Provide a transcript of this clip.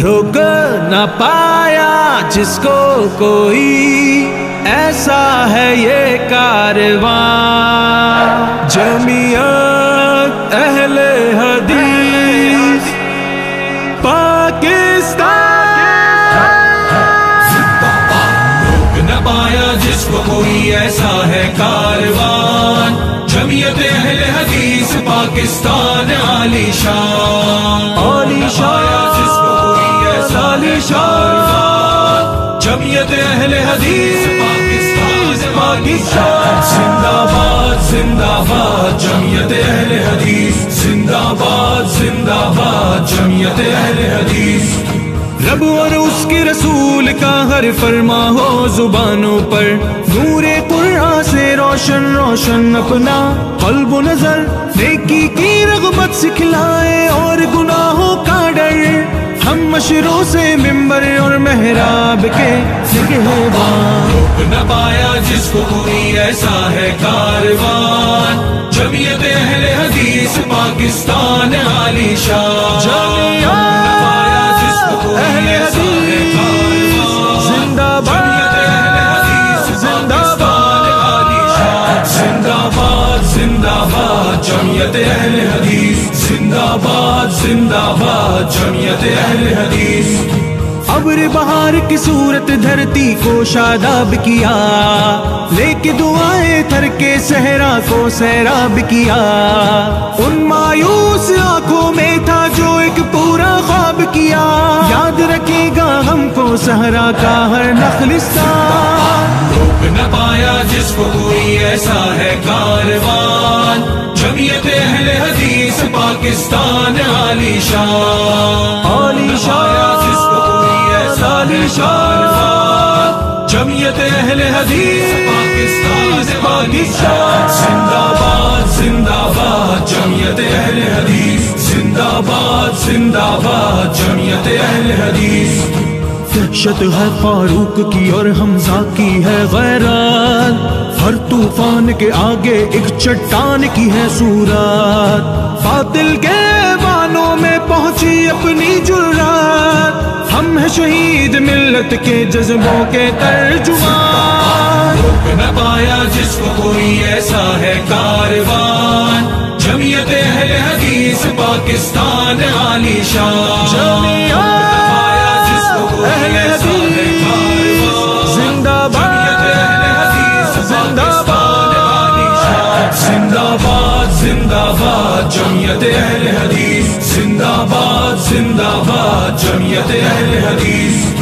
روک نہ پایا جس کو کوئی، ایسا ہے یہ کارواں جمعیت اہل حدیث روک نہ پایا جس کو کوئی، ایسا ہے کاروان جمعیت اہل حدیث پاکستان عالی شان، عالی شان جس کو کوئی ایسا عالی شان جمعیت اہل حدیث پاکستان زندہ باد زندہ باد جمعیت اہل حدیث زندہ باد زندہ باد جمعیت اہل حدیث۔ رب اور اس کے رسول کا ہر فرما ہو زبانوں پر، نور قرآن سے روشن روشن اپنا قلب و نظر، نیکی کی رغبت سکھلائے اور گناہوں کا ڈر، ہم مشروں سے ممبر اور محراب کے نگہبان۔ روک نہ پایا جس کو کوئی، ایسا ہے کاروان جمعیت اہل حدیث پاکستان عالی شان، اہل حدیث زندہ باد زندہ باد عالی شان، زندہ باد زندہ باد جمعیت اہل حدیث زندہ باد زندہ باد جمعیت اہل حدیث۔ ابر بہار کی صورت دھرتی کو شاداب کیا، لے کے دعائیں تھر کے صحرا کو سیراب کیا، ان مایوس آنکھوں میں تھا جو ایک پورا خواب کیا، یاد رکھے گا ہم کو صحرا کا ہر نخلستان۔ روک نہ پایا جس کو کوئی، ایسا ہے کاروان جمعیت اہل حدیث پاکستان عالی شان، عالی شان جس کو کوئی ایسا عالی شان جمعیت اہل حدیث پاکستان زندہ باد زندہ باد جمعیت اہل حدیث زندہ باد زندہ باد جمعیت اہل حدیث۔ دہشت ہے فاروق کی اور حمزہ کی ہے غیرت، ہر طوفان کے آگے ایک چٹان کی ہے صورت، باطل کے بانوں میں پہنچی اپنی جرات، ہم ہیں شہید ملت کے جذبوں کے ترجمان۔ روک نہ پایا جس کو کوئی، ایسا ہے کاروان جمعیت اہل حدیث پاکستان عالی شان، اہل حدیث زندہ باد زندہ باد عالی شان، زندہ باد زندہ باد جمعیت اہل حدیث زندہ باد زندہ باد جمعیت اہل حدیث۔